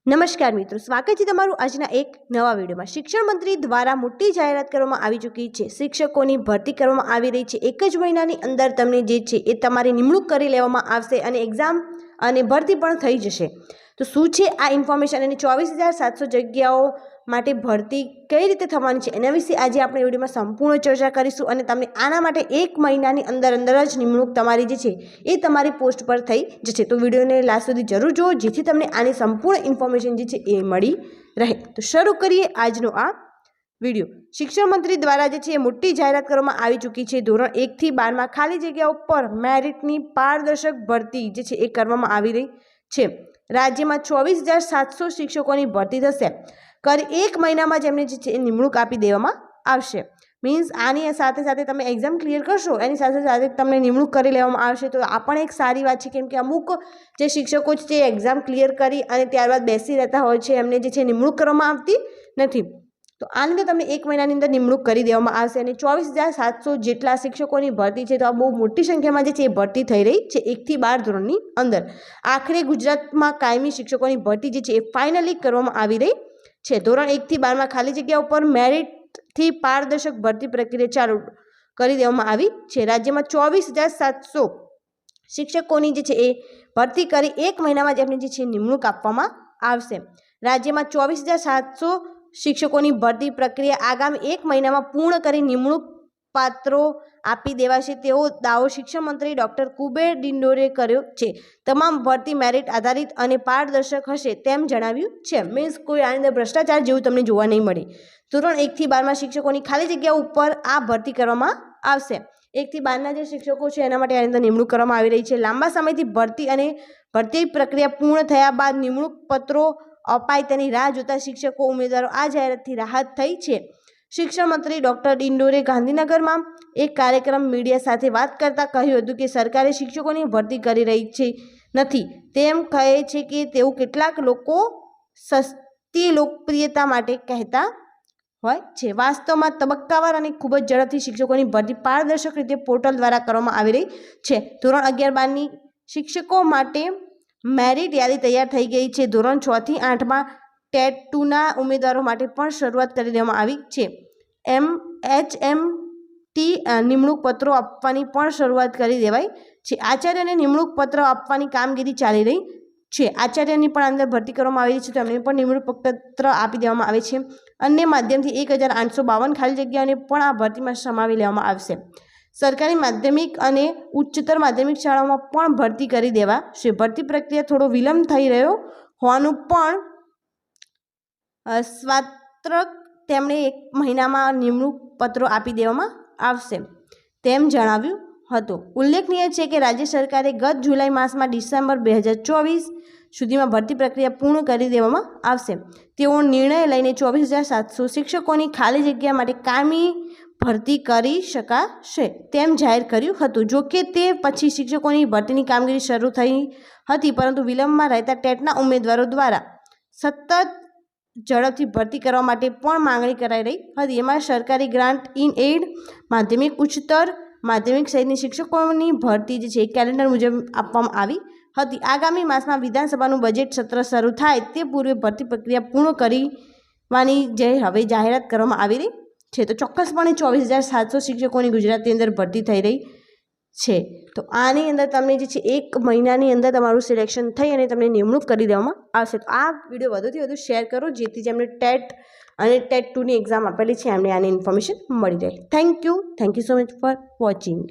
નમસ્કાર મિત્રો, સ્વાગત છે તમારું આજના એક નવા વિડીયોમાં। શિક્ષણ મંત્રી દ્વારા મોટી જાહેરાત કરવામાં આવી ચૂકી છે। શિક્ષકોની ભરતી કરવામાં આવી રહી છે। એક જ મહિનાની અંદર તમને જે છે એ તમારી નિમણૂક કરી લેવામાં આવશે અને એક્ઝામ અને ભરતી પણ થઈ જશે। તો શું છે આ ઇન્ફોર્મેશન અને 24,700 જગ્યાઓ માટે ભરતી કઈ રીતે થવાની છે એના વિશે આજે આપણે વિડીયોમાં સંપૂર્ણ ચર્ચા કરીશું અને તમને આના માટે એક મહિનાની અંદર જ નિમણૂક તમારી જે છે એ તમારી પોસ્ટ પર થઈ જશે। તો વિડીયોને લાસ્ટ સુધી જરૂર જુઓ જેથી તમને આની સંપૂર્ણ ઇન્ફોર્મેશન જે છે એ મળી રહે। તો શરૂ કરીએ આજનો આ વિડીયો। શિક્ષણ મંત્રી દ્વારા જે છે એ મોટી જાહેરાત કરવામાં આવી ચૂકી છે। ધોરણ 1 થી 12માં ખાલી જગ્યાઓ પર મેરિટની પારદર્શક ભરતી જે છે એ કરવામાં આવી રહી છે। રાજ્યમાં 24,700 શિક્ષકોની ભરતી થશે। કરી એક મહિનામાં જ એમને જે છે એ નિમણૂક આપી દેવામાં આવશે। મીન્સ આની સાથે સાથે તમે એક્ઝામ ક્લિયર કરશો એની સાથે સાથે તમને નિમણૂક કરી લેવામાં આવશે। તો આ પણ એક સારી વાત છે, કેમ કે અમુક જે શિક્ષકો છે એ એક્ઝામ ક્લિયર કરી અને ત્યારબાદ બેસી રહેતા હોય છે, એમને જે છે નિમણૂક કરવામાં આવતી નથી। તો આની અંદર તમને એક મહિનાની અંદર નિમણૂક કરી દેવામાં આવશે અને 24,700 જેટલા શિક્ષકોની ભરતી છે। તો આ બહુ મોટી સંખ્યામાં જે છે એ ભરતી થઈ રહી છે 1 થી 12 ધોરણની અંદર। આખરે ગુજરાતમાં કાયમી શિક્ષકોની ભરતી જે છે એ ફાઇનલી કરવામાં આવી રહી છે। ધોરણ 1 થી 12માં ખાલી જગ્યા ઉપર મેરિટથી પારદર્શક ભરતી પ્રક્રિયા ચાલુ કરી દેવામાં આવી છે। રાજ્યમાં 24,700 શિક્ષકોની જે છે એ ભરતી કરી એક મહિનામાં જ એમને જે છે નિમણૂક આપવામાં આવશે। રાજ્યમાં 24,700 શિક્ષકોની ભરતી પ્રક્રિયા આગામી એક મહિનામાં પૂર્ણ કરી નિમણૂક પાત્રો આપી દેવાશે તેવો દાવો શિક્ષણ મંત્રી ડૉક્ટર કુબેર ડિંડોરે કર્યો છે। તમામ ભરતી મેરિટ આધારિત અને પારદર્શક હશે તેમ જણાવ્યું છે। મીન્સ કોઈ આની અંદર ભ્રષ્ટાચાર જેવું તમને જોવા નહીં મળે। ધોરણ 1 થી 12માં શિક્ષકોની ખાલી જગ્યા ઉપર આ ભરતી કરવામાં આવશે। 1 થી 12ના જે શિક્ષકો છે એના માટે આની અંદર નિમણૂક કરવામાં આવી રહી છે। લાંબા સમયથી ભરતી અને ભરતી પ્રક્રિયા પૂર્ણ થયા બાદ નિમણૂક પત્રો અપાય તેની રાહ જોતા શિક્ષકો ઉમેદવારો આ જાહેરાતથી રાહત થઈ છે। શિક્ષણ મંત્રી ડૉક્ટર ડિંડોરે ગાંધીનગરમાં એક કાર્યક્રમ મીડિયા સાથે વાત કરતા કહ્યું હતું કે સરકારે શિક્ષકોની ભરતી કરી રહી છે નથી તેમ કહે છે કે તેઓ કેટલાક લોકો સસ્તી લોકપ્રિયતા માટે કહેતા હોય છે। વાસ્તવમાં તબક્કાવાર અને ખૂબ જ ઝડપથી શિક્ષકોની ભરતી પારદર્શક રીતે પોર્ટલ દ્વારા કરવામાં આવી રહી છે। ધોરણ 11-12ની શિક્ષકો માટે મેરિટ યાદી તૈયાર થઈ ગઈ છે। ધોરણ 6 થી 8માં ટેટ 2ના ઉમેદવારો માટે પણ શરૂઆત કરી દેવામાં આવી છે। HMT નિમણૂક પત્રો આપવાની પણ શરૂઆત કરી દેવાઈ છે। આચાર્યને નિમણૂક પત્ર આપવાની કામગીરી ચાલી રહી છે। આચાર્યની પણ અંદર ભરતી કરવામાં આવી છે, તો એમને પણ નિમણૂક પત્ર આપી દેવામાં આવે છે। અન્ય માધ્યમથી 1,852 ખાલી જગ્યાઓને પણ આ ભરતીમાં સમાવી લેવામાં આવશે। સરકારી માધ્યમિક અને ઉચ્ચતર માધ્યમિક શાળાઓમાં પણ ભરતી કરી દેવાશે। ભરતી પ્રક્રિયા થોડો વિલંબ થઈ રહ્યો હોવાનું પણ સ્વાત્રક તેમણે એક મહિનામાં નિમણૂક પત્રો આપી દેવામાં આવશે તેમ જણાવ્યું હતું। ઉલ્લેખનીય છે કે રાજ્ય સરકારે ગત જુલાઈ માસમાં ડિસેમ્બર 2024 સુધીમાં ભરતી પ્રક્રિયા પૂર્ણ કરી દેવામાં આવશે તેવો નિર્ણય લઈને 24,700 શિક્ષકોની ખાલી જગ્યા માટે કાયમી ભરતી કરી શકાશે તેમ જાહેર કર્યું હતું। જોકે તે પછી શિક્ષકોની ભરતીની કામગીરી શરૂ થઈ હતી, પરંતુ વિલંબમાં રહેતા ટેટના ઉમેદવારો દ્વારા સતત ઝડપથી ભરતી કરવા માટે પણ માંગણી કરાઈ રહી હતી। એમાં સરકારી ગ્રાન્ટ ઇન એડ માધ્યમિક ઉચ્ચતર માધ્યમિક સહિતની શિક્ષકોની ભરતી જે છે એ કેલેન્ડર મુજબ આપવામાં આવી હતી। આગામી માસમાં વિધાનસભાનું બજેટ સત્ર શરૂ થાય તે પૂર્વે ભરતી પ્રક્રિયા પૂર્ણ કરવાની જે હવે જાહેરાત કરવામાં આવી રહી છે। તો ચોક્કસપણે 24,700 શિક્ષકોની ગુજરાતની અંદર ભરતી થઈ રહી છે। તો આની અંદર તમને જે છે એક મહિનાની અંદર તમારું સિલેક્શન થઈ અને તમને નિમણૂક કરી દેવામાં આવશે। તો આ વિડીયો વધુથી વધુ શેર કરો જેથી જેમને ટેટ અને ટેટ 2ની એક્ઝામ આપેલી છે એમને આની ઇન્ફોર્મેશન મળી રહે। Thank you so much for watching.